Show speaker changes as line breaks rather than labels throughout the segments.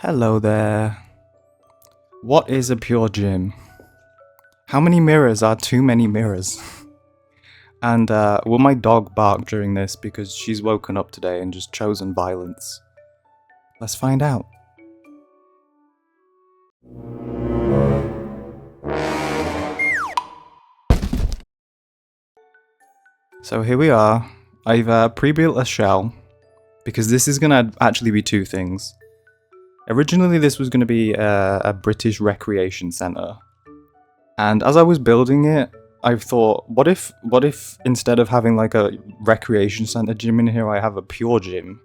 Hello there. What is a pure gym? How many mirrors are too many mirrors? And will my dog bark during this because she's woken up today and just chosen violence? Let's find out. So here we are. I've pre-built a shell because this is going to actually be two things. Originally this was going to be a British recreation centre. And as I was building it, I've thought, what if instead of having like a recreation centre gym in here, I have a pure gym?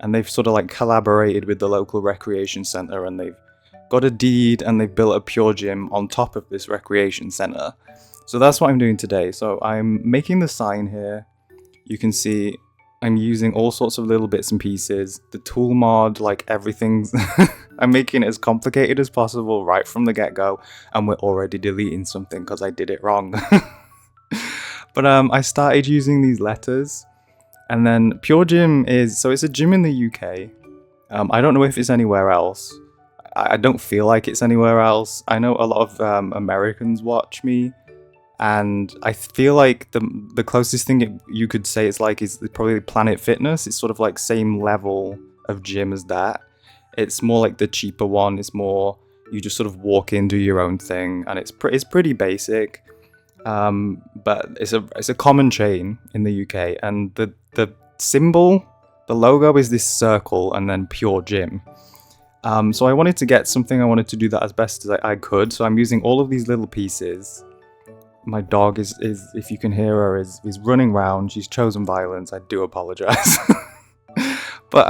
And they've sort of like collaborated with the local recreation centre and they've got a deed and they've built a pure gym on top of this recreation centre. So that's what I'm doing today. So I'm making the sign here. You can see I'm using all sorts of little bits and pieces. The tool mod, like everything's... I'm making it as complicated as possible right from the get-go, and we're already deleting something because I did it wrong. But I started using these letters, and then Pure Gym is... So it's a gym in the UK. I don't know if it's anywhere else. I don't feel like it's anywhere else. I know a lot of Americans watch me, and I feel like the closest thing you could say it's like is probably Planet Fitness. It's sort of like same level of gym as that. It's more like the cheaper one. It's more you just sort of walk in, do your own thing, and it's pretty basic. But it's a common chain in the UK, and the symbol, the logo is this circle and then Pure Gym. So I wanted to get something. I wanted to do that as best as I could. So I'm using all of these little pieces. My dog is if you can hear her, is running around. She's chosen violence. I do apologize. But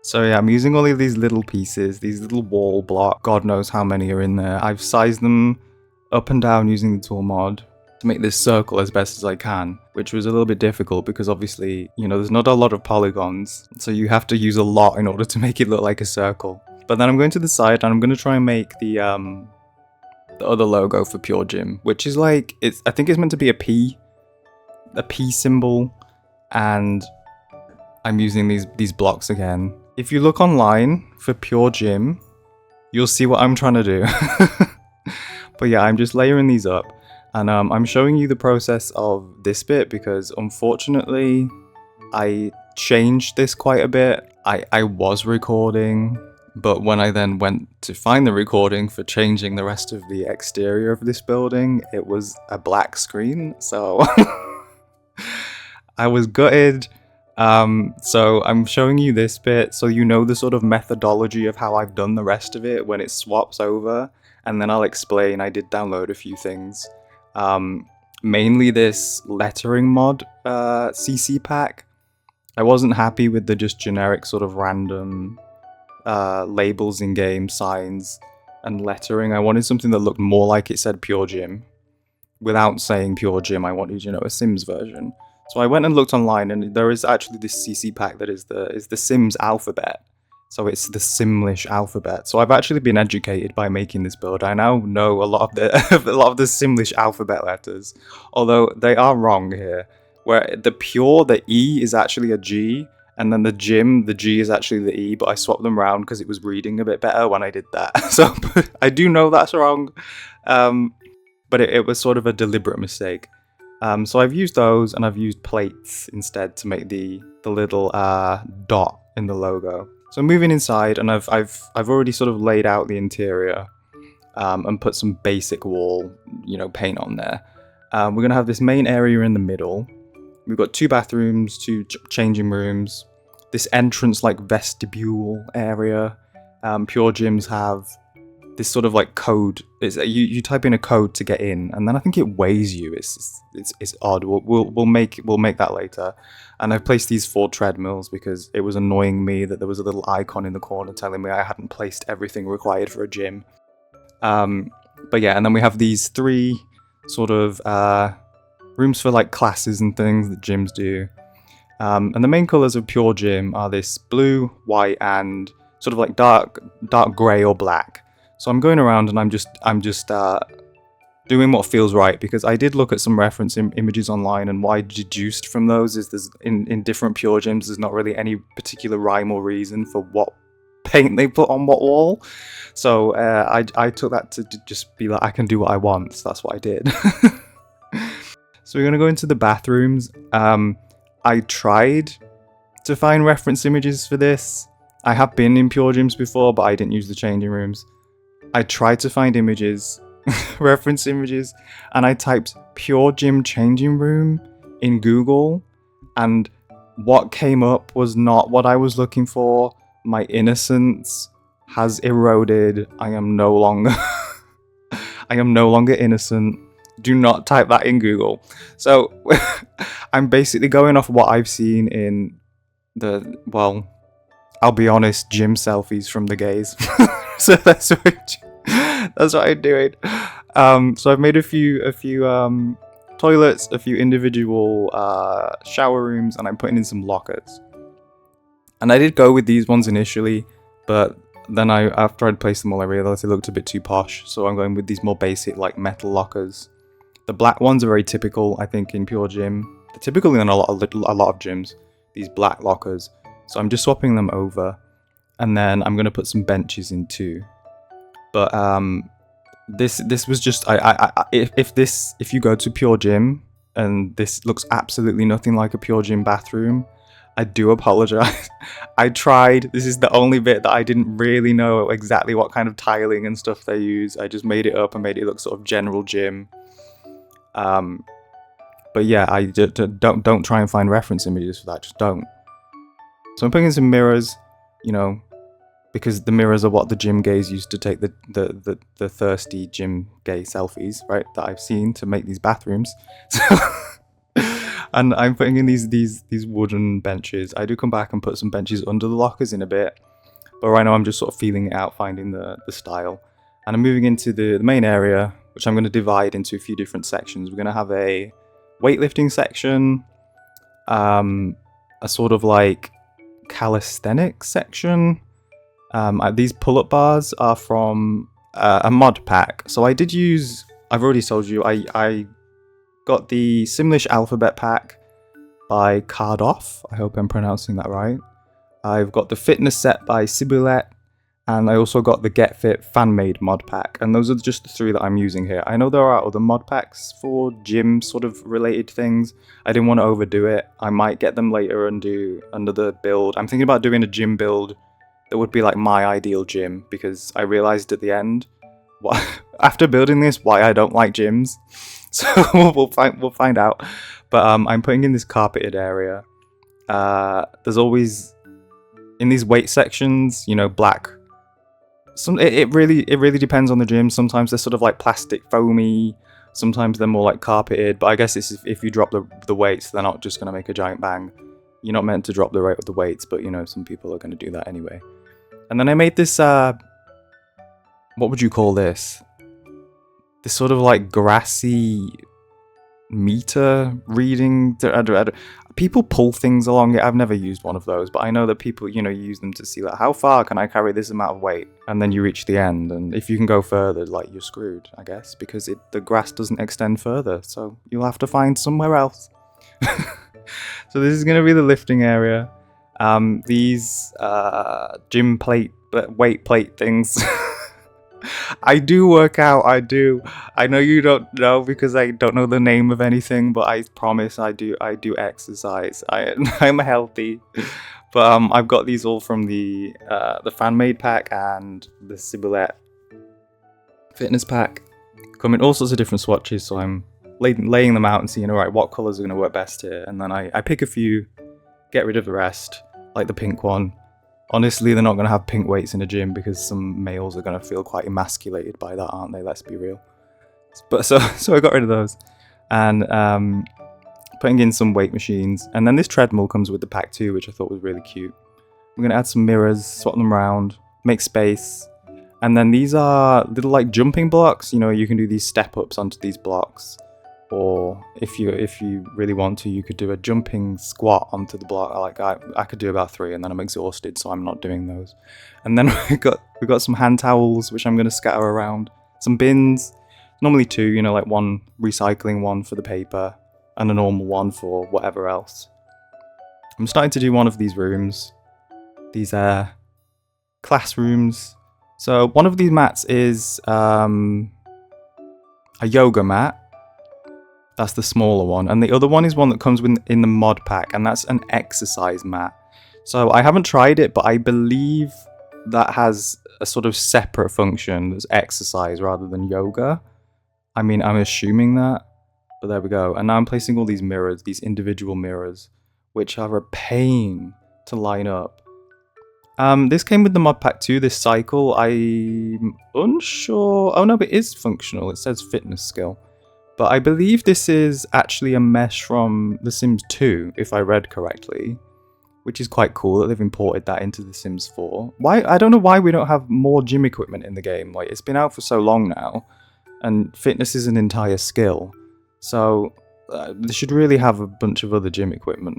so yeah, I'm using all of these little pieces, these little wall blocks. God knows how many are in there. I've sized them up and down using the tool mod to make this circle as best as I can, which was a little bit difficult because obviously, you know, there's not a lot of polygons, so you have to use a lot in order to make it look like a circle. But then I'm going to the side and I'm going to try and make the other logo for Pure Gym, which is like, I think it's meant to be a P symbol, and I'm using these blocks again. If you look online for Pure Gym, you'll see what I'm trying to do. But yeah, I'm just layering these up, and I'm showing you the process of this bit because unfortunately I changed this quite a bit. I was recording, but when I then went to find the recording for changing the rest of the exterior of this building, it was a black screen, so I was gutted. So I'm showing you this bit so you know the sort of methodology of how I've done the rest of it when it swaps over, and then I'll explain. I did download a few things, mainly this lettering mod CC pack. I wasn't happy with the just generic sort of random labels in game, signs and lettering. I wanted something that looked more like it said Pure Gym without saying Pure Gym. I wanted, you know, a Sims version. So I went and looked online, and there is actually this CC pack that is the Sims alphabet. So it's the Simlish alphabet. So I've actually been educated by making this build. I now know a lot of the Simlish alphabet letters, although they are wrong here. Where the pure, the E is actually a G, and then the gym, the G is actually the E, but I swapped them around because it was reading a bit better when I did that. So I do know that's wrong, but it was sort of a deliberate mistake. So I've used those, and I've used plates instead to make the little dot in the logo. So moving inside, and I've already sort of laid out the interior and put some basic wall, you know, paint on there. We're gonna have this main area in the middle. We've got 2 bathrooms, 2 changing rooms, this entrance like vestibule area. Pure gyms have this sort of like code. You type in a code to get in, and then I think it weighs you. It's odd. We'll make that later. And I've placed these 4 treadmills because it was annoying me that there was a little icon in the corner telling me I hadn't placed everything required for a gym. But yeah, and then we have these 3 sort of rooms for like classes and things that gyms do. And the main colors of Pure Gym are this blue, white, and sort of like dark gray or black. So I'm going around and I'm just doing what feels right, because I did look at some reference images online, and what I deduced from those is there's in different Pure Gyms there's not really any particular rhyme or reason for what paint they put on what wall. So I took that to just be like, I can do what I want. So that's what I did. So we're gonna go into the bathrooms. I tried to find reference images for this. I have been in Pure Gyms before, but I didn't use the changing rooms. I tried to find images, reference images, and I typed Pure Gym changing room in Google, and what came up was not what I was looking for. My innocence has eroded. I am no longer I am no longer innocent. Do not type that in Google. So I'm basically going off what I've seen in the, well, I'll be honest, gym selfies from the gays. So that's what I'm doing. So I've made a few toilets, a few individual shower rooms, and I'm putting in some lockers. And I did go with these ones initially, but then after I'd placed them all, I realized they looked a bit too posh. So I'm going with these more basic, like, metal lockers. The black ones are very typical, I think, in Pure Gym. They're typical in a lot of gyms, these black lockers. So I'm just swapping them over, and then I'm gonna put some benches in too. But this was just if you go to Pure Gym and this looks absolutely nothing like a Pure Gym bathroom, I do apologize. I tried. This is the only bit that I didn't really know exactly what kind of tiling and stuff they use. I just made it up and made it look sort of general gym. But yeah, I don't try and find reference images for that. Just don't. So I'm putting in some mirrors, you know, because the mirrors are what the gym gays used to take the thirsty gym gay selfies, right? That I've seen to make these bathrooms. So and I'm putting in these wooden benches. I do come back and put some benches under the lockers in a bit, but right now I'm just sort of feeling it out, finding the style. And I'm moving into the main area, which I'm going to divide into a few different sections. We're going to have a weightlifting section, a sort of like calisthenics section. These pull-up bars are from a mod pack. So I did use, I've already told you, I got the Simlish Alphabet pack by Card Off. I hope I'm pronouncing that right. I've got the Fitness set by Cibulet, and I also got the Get Fit fan-made mod pack. And those are just the three that I'm using here. I know there are other mod packs for gym sort of related things. I didn't want to overdo it. I might get them later and do another build. I'm thinking about doing a gym build that would be like my ideal gym, because I realized at the end, after building this, why I don't like gyms. So we'll find out. But I'm putting in this carpeted area. There's always, in these weight sections, you know, black. It really depends on the gym. Sometimes they're sort of like plastic foamy. Sometimes they're more like carpeted. But I guess it's if you drop the weights, they're not just going to make a giant bang. You're not meant to drop the rate of the weights, but you know, some people are going to do that anyway. And then I made this, what would you call this? This sort of like grassy meter reading. People pull things along it. I've never used one of those, but I know that people, you know, use them to see like, how far can I carry this amount of weight? And then you reach the end, and if you can go further, like, you're screwed, I guess, because the grass doesn't extend further, so you'll have to find somewhere else. So this is going to be the lifting area. These gym plate, weight plate things. I do work out, I do. I know you don't know because I don't know the name of anything, but I promise I do exercise. I'm healthy. But I've got these all from the fan-made pack and the Cibulet fitness pack. Come in all sorts of different swatches, so I'm laying them out and seeing, alright, what colours are going to work best here. And then I pick a few, get rid of the rest, like the pink one. Honestly, they're not going to have pink weights in a gym because some males are going to feel quite emasculated by that, aren't they? Let's be real. But so I got rid of those. And putting in some weight machines. And then this treadmill comes with the pack too, which I thought was really cute. I'm going to add some mirrors, swap them around, make space. And then these are little like jumping blocks. You know, you can do these step ups onto these blocks. Or if you really want to, you could do a jumping squat onto the block. Like I could do about 3, and then I'm exhausted, so I'm not doing those. And then we got some hand towels, which I'm going to scatter around. Some bins, normally 2, you know, like one recycling one for the paper, and a normal one for whatever else. I'm starting to do one of these rooms. These classrooms. So one of these mats is a yoga mat. That's the smaller one. And the other one is one that comes in the mod pack, and that's an exercise mat. So I haven't tried it, but I believe that has a sort of separate function that's exercise rather than yoga. I mean, I'm assuming that, but there we go. And now I'm placing all these mirrors, these individual mirrors, which are a pain to line up. This came with the mod pack too, this cycle. I'm unsure. Oh no, it is functional. It says fitness skill. But I believe this is actually a mesh from The Sims 2, if I read correctly. Which is quite cool that they've imported that into The Sims 4. Why? I don't know why we don't have more gym equipment in the game. Like, it's been out for so long now, and fitness is an entire skill. So they should really have a bunch of other gym equipment.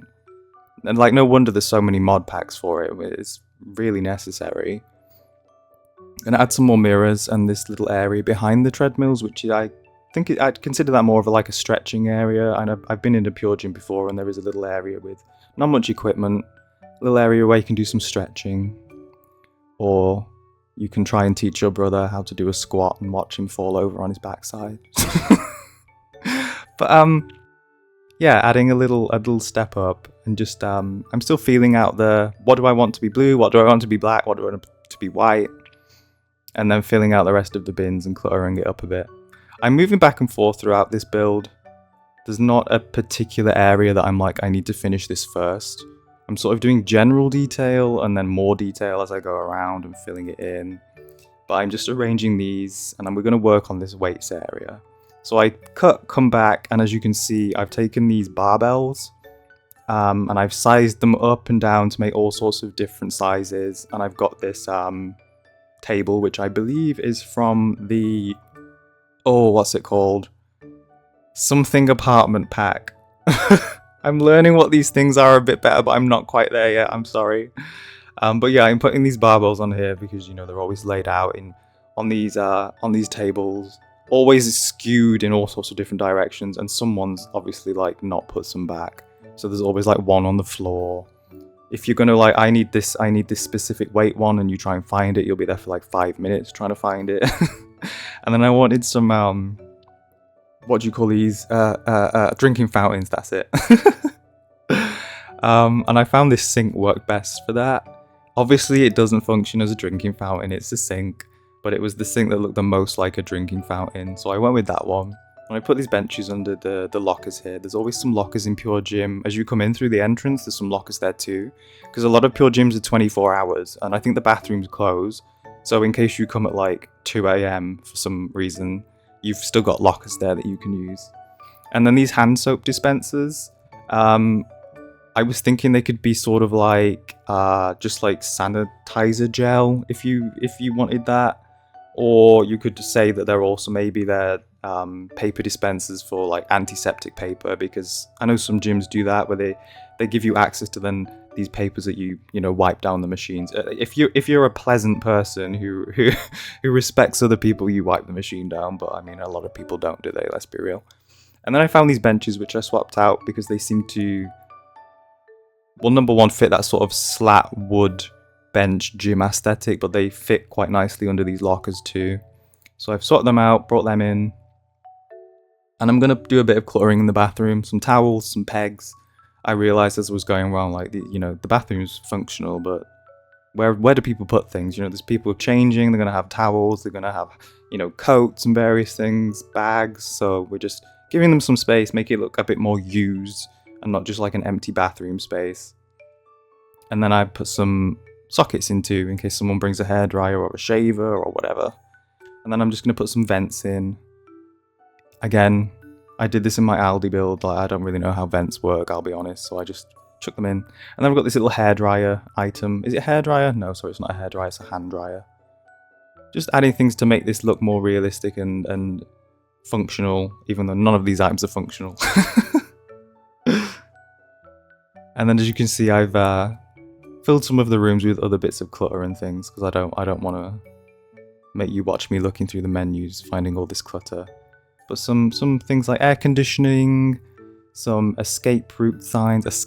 And like, no wonder there's so many mod packs for it. It's really necessary. And add some more mirrors and this little area behind the treadmills, which I'd consider that more of like a stretching area. And I've been in a pure gym before, and there is a little area with not much equipment, a little area where you can do some stretching, or you can try and teach your brother how to do a squat and watch him fall over on his backside. But yeah, adding a little step up, and just I'm still feeling out what do I want to be blue, what do I want to be black, what do I want to be white, and then filling out the rest of the bins and cluttering it up a bit. I'm moving back and forth throughout this build. There's not a particular area that I'm like, I need to finish this first. I'm sort of doing general detail and then more detail as I go around and filling it in. But I'm just arranging these, and then we're going to work on this weights area. So I come back, and as you can see, I've taken these barbells and I've sized them up and down to make all sorts of different sizes. And I've got this table, which I believe is from the, what's it called? Something apartment pack. I'm learning what these things are a bit better, but I'm not quite there yet. I'm sorry. But yeah, I'm putting these barbells on here because, you know, they're always laid out on these tables, always skewed in all sorts of different directions, and someone's obviously like not put some back. So there's always like one on the floor. If you're gonna like, I need this specific weight one, and you try and find it, you'll be there for like 5 minutes trying to find it. And then I wanted some what do you call these? Drinking fountains, that's it. And I found this sink worked best for that. Obviously it doesn't function as a drinking fountain, it's a sink, but it was the sink that looked the most like a drinking fountain, so I went with that one. And I put these benches under the lockers here. There's always some lockers in Pure Gym. As you come in through the entrance, there's some lockers there too, because a lot of Pure Gyms are 24 hours, and I think the bathrooms close. So in case you come at like 2 AM for some reason, you've still got lockers there that you can use. And then these hand soap dispensers, I was thinking they could be sort of like just like sanitizer gel if you wanted that, or you could say that they're also maybe they're paper dispensers for like antiseptic paper, because I know some gyms do that where they give you access to then these papers that you know wipe down the machines. If you're a pleasant person who respects other people, you wipe the machine down. But I mean, a lot of people don't, do they? Let's be real. And then I found these benches which I swapped out because they seem to, well, number one, fit that sort of slat wood bench gym aesthetic, but they fit quite nicely under these lockers too. So I've sorted them out, brought them in, and I'm gonna do a bit of cluttering in the bathroom, some towels, some pegs. I realized as I was going around, like, the bathroom's functional, but where do people put things? You know, there's people changing, they're going to have towels, they're going to have, coats and various things, bags. So we're just giving them some space, make it look a bit more used and not just like an empty bathroom space. And then I put some sockets in case someone brings a hairdryer or a shaver or whatever. And then I'm just going to put some vents in. Again, I did this in my Aldi build, like I don't really know how vents work, I'll be honest, so I just chuck them in. And then I've got this little hairdryer item. Is it a hairdryer? No, sorry, it's not a hairdryer, it's a hand dryer. Just adding things to make this look more realistic and functional, even though none of these items are functional. And then as you can see, I've filled some of the rooms with other bits of clutter and things, because I don't want to make you watch me looking through the menus, finding all this clutter. But some things like air conditioning, some escape route signs,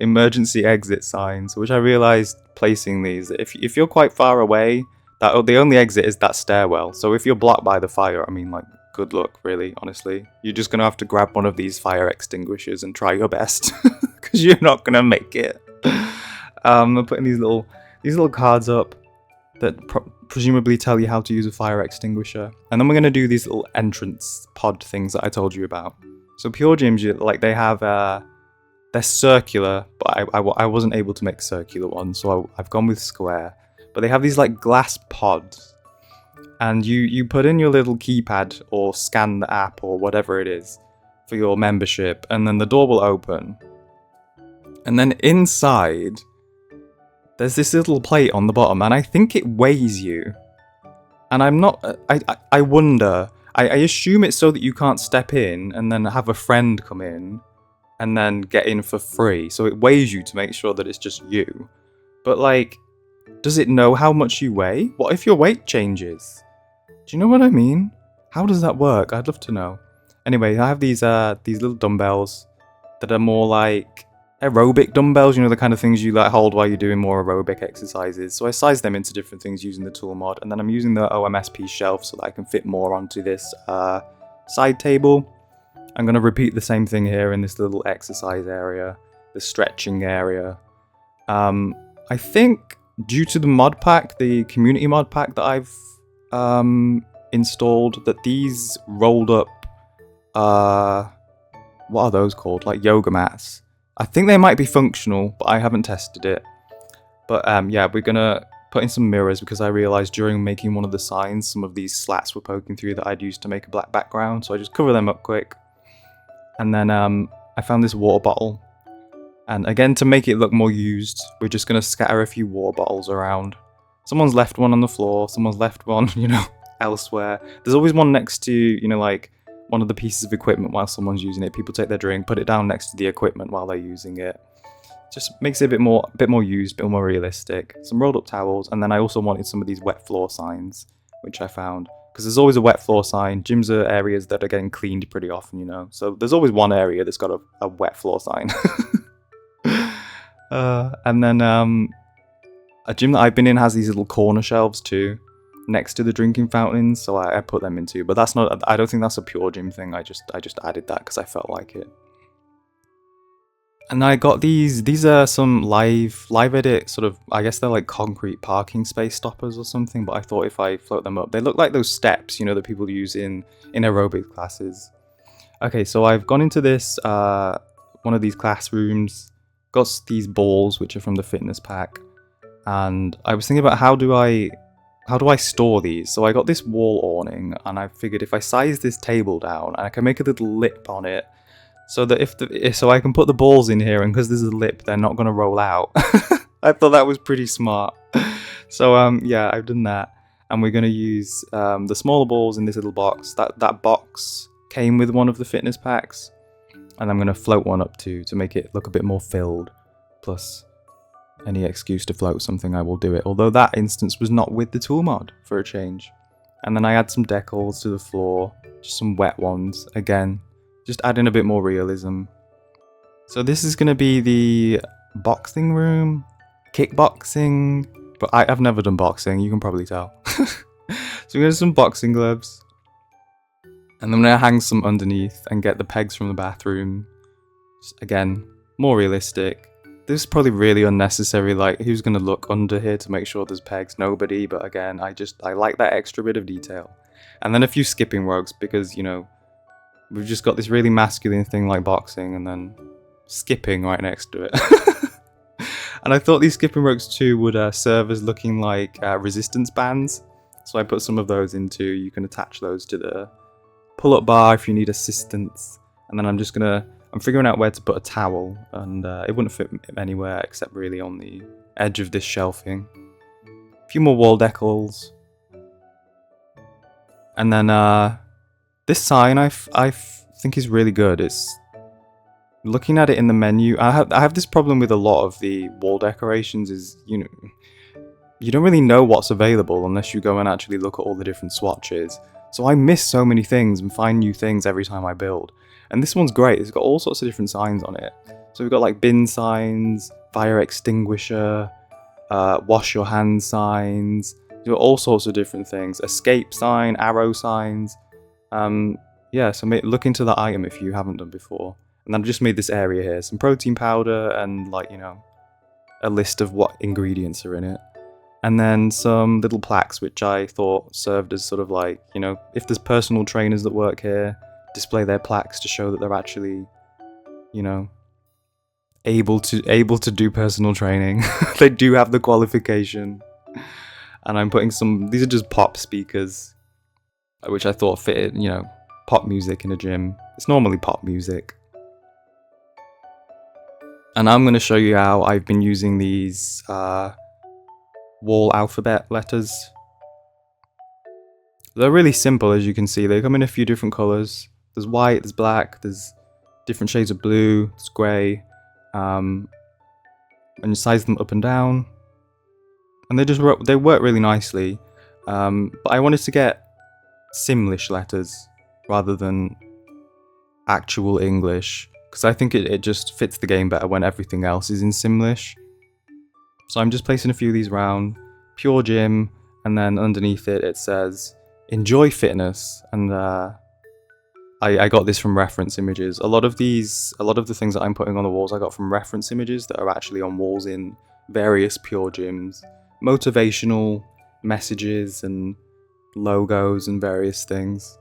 emergency exit signs, which I realized placing these, if you're quite far away, that the only exit is that stairwell. So if you're blocked by the fire, I mean, like, good luck, really, honestly. You're just gonna have to grab one of these fire extinguishers and try your best, because you're not gonna make it. I'm putting these little cards up that presumably tell you how to use a fire extinguisher, and then we're gonna do these little entrance pod things that I told you about. So pure gyms, like, they have they're circular, but I wasn't able to make circular ones, so I've gone with square. But they have these like glass pods, and you put in your little keypad or scan the app or whatever it is for your membership, and then the door will open. And then inside, there's this little plate on the bottom, and I think it weighs you. And I'm not, I wonder, I assume it's so that you can't step in and then have a friend come in and then get in for free. So it weighs you to make sure that it's just you. But like, does it know how much you weigh? What if your weight changes? Do you know what I mean? How does that work? I'd love to know. Anyway, I have these little dumbbells that are more like aerobic dumbbells, you know, the kind of things you like hold while you're doing more aerobic exercises. So I size them into different things using the tool mod, and then I'm using the OMSP shelf so that I can fit more onto this side table. I'm going to repeat the same thing here in this little exercise area, the stretching area. I think due to the mod pack, the community mod pack that I've installed, that these rolled up, what are those called? Like yoga mats. I think they might be functional, but I haven't tested it. But yeah, we're gonna put in some mirrors because I realized during making one of the signs, some of these slats were poking through that I'd used to make a black background. So I just cover them up quick. And then I found this water bottle. And again, to make it look more used, we're just gonna scatter a few water bottles around. Someone's left one on the floor, someone's left one, you know, elsewhere. There's always one next to, you know, like one of the pieces of equipment while someone's using it. People take their drink, put it down next to the equipment while they're using it. Just makes it a bit more used, a bit more realistic. Some rolled up towels, and then I also wanted some of these wet floor signs, which I found. Because there's always a wet floor sign. Gyms are areas that are getting cleaned pretty often, you know. So there's always one area that's got a wet floor sign. And then a gym that I've been in has these little corner shelves too, next to the drinking fountains, so I put them in too. But that's not, I don't think that's a pure gym thing. I just added that because I felt like it. And I got these are some live edit sort of, I guess they're like concrete parking space stoppers or something, but I thought if I float them up, they look like those steps, you know, that people use in aerobic classes. Okay, so I've gone into this one of these classrooms, got these balls which are from the fitness pack, and I was thinking about how do I store these? So I got this wall awning, and I figured if I size this table down, I can make a little lip on it, so that so I can put the balls in here, and because there's a lip, they're not going to roll out. I thought that was pretty smart. So yeah, I've done that, and we're going to use the smaller balls in this little box. That box came with one of the fitness packs, and I'm going to float one up to make it look a bit more filled. Plus, any excuse to float something, I will do it. Although that instance was not with the tool mod, for a change. And then I add some decals to the floor, just some wet ones. Again, just adding a bit more realism. So this is going to be the boxing room, kickboxing, but I've never done boxing, you can probably tell. So we're going to do some boxing gloves. And then I'm going to hang some underneath and get the pegs from the bathroom. Just, again, more realistic. This is probably really unnecessary, like who's going to look under here to make sure there's pegs? Nobody, but again, I like that extra bit of detail. And then a few skipping ropes because, you know, we've just got this really masculine thing like boxing and then skipping right next to it. And I thought these skipping ropes too would serve as looking like resistance bands. So I put some of those into, you can attach those to the pull-up bar if you need assistance. And then I'm figuring out where to put a towel, and it wouldn't fit anywhere except really on the edge of this shelving. A few more wall decals. And then this sign I think is really good. It's looking at it in the menu. I have this problem with a lot of the wall decorations is, you know, you don't really know what's available unless you go and actually look at all the different swatches. So I miss so many things and find new things every time I build. And this one's great. It's got all sorts of different signs on it. So we've got like bin signs, fire extinguisher, wash your hands signs. You've got all sorts of different things. Escape sign, arrow signs. Yeah, so look into that item if you haven't done before. And I've just made this area here. Some protein powder and like, you know, a list of what ingredients are in it. And then some little plaques which I thought served as sort of like, you know, if there's personal trainers that work here, display their plaques to show that they're actually, you know, able to do personal training. They do have the qualification. And I'm putting these are just pop speakers, which I thought fitted, you know, pop music in a gym. It's normally pop music. And I'm going to show you how I've been using these wall alphabet letters. They're really simple, as you can see. They come in a few different colours. There's white, there's black, there's different shades of blue, there's grey. And you size them up and down. And they work really nicely. But I wanted to get Simlish letters rather than actual English, because I think it just fits the game better when everything else is in Simlish. So I'm just placing a few of these around. Pure Gym, and then underneath it says Enjoy Fitness. And I got this from reference images. A lot of the things that I'm putting on the walls I got from reference images that are actually on walls in various Pure Gyms. Motivational messages and logos and various things.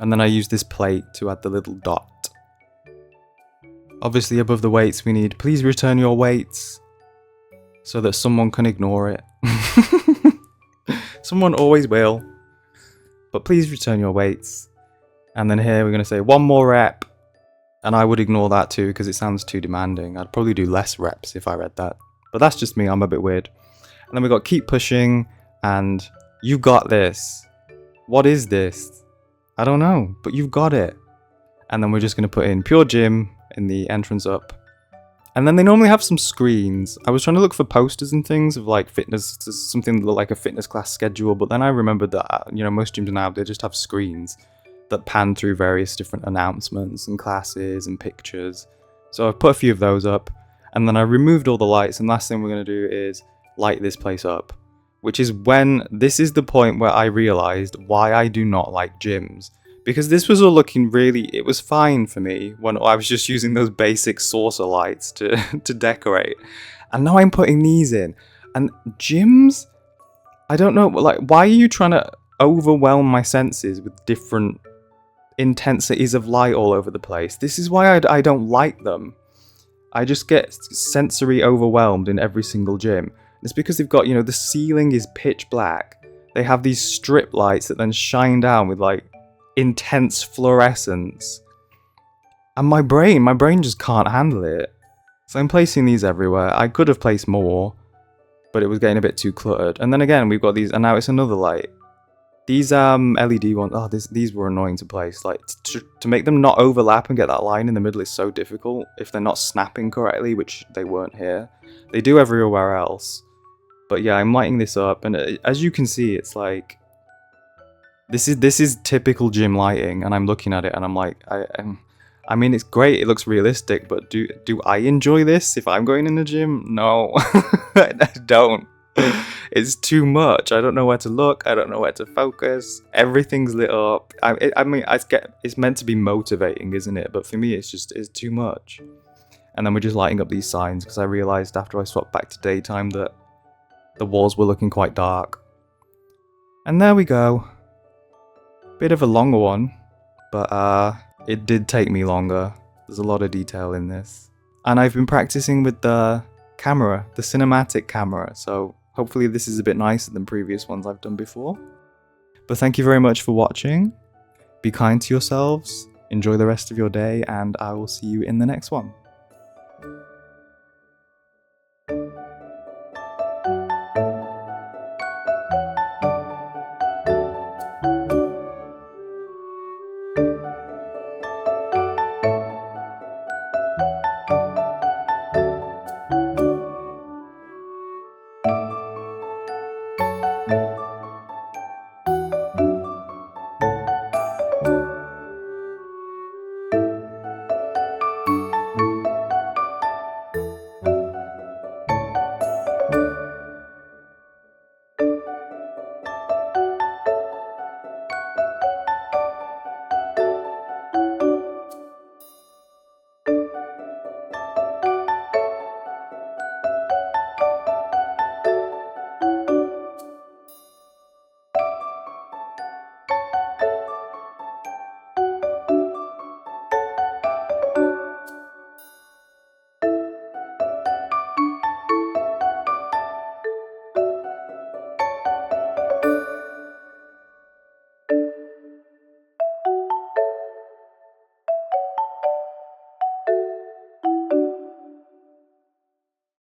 And then I use this plate to add the little dot. Obviously above the weights we need please return your weights, so that someone can ignore it. Someone always will. But please return your weights. And then here we're going to say 1 more rep. And I would ignore that too because it sounds too demanding. I'd probably do less reps if I read that. But that's just me, I'm a bit weird. And then we've got keep pushing and you got this. What is this? I don't know, but you've got it. And then we're just going to put in Pure Gym in the entrance up. And then they normally have some screens. I was trying to look for posters and things of like fitness, something that looked like a fitness class schedule, but then I remembered that, you know, most gyms now, they just have screens that pan through various different announcements and classes and pictures. So I've put a few of those up, and then I removed all the lights, and last thing we're going to do is light this place up, which is this is the point where I realized why I do not like gyms. Because this was all looking it was fine for me when I was just using those basic saucer lights to decorate. And now I'm putting these in. And gyms, I don't know, like, why are you trying to overwhelm my senses with different intensities of light all over the place? This is why I don't like them. I just get sensory overwhelmed in every single gym. It's because they've got, you know, the ceiling is pitch black. They have these strip lights that then shine down with like intense fluorescence, and my brain just can't handle it. So I'm placing these everywhere. I could have placed more, but it was getting a bit too cluttered. And then again we've got these, and now it's another light. These LED ones, these were annoying to place. Like to make them not overlap and get that line in the middle is so difficult if they're not snapping correctly, which they weren't here. They do everywhere else. But yeah, I'm lighting this up, and as you can see, it's like this is typical gym lighting, and I'm looking at it and I'm like, I mean, it's great, it looks realistic, but do I enjoy this if I'm going in the gym? No, I don't. It's too much. I don't know where to look. I don't know where to focus. Everything's lit up. I mean, it's meant to be motivating, isn't it? But for me, it's too much. And then we're just lighting up these signs because I realized after I swapped back to daytime that the walls were looking quite dark. And there we go. Bit of a longer one, but it did take me longer. There's a lot of detail in this. And I've been practicing with the camera, the cinematic camera, so hopefully this is a bit nicer than previous ones I've done before. But thank you very much for watching. Be kind to yourselves, enjoy the rest of your day, and I will see you in the next one.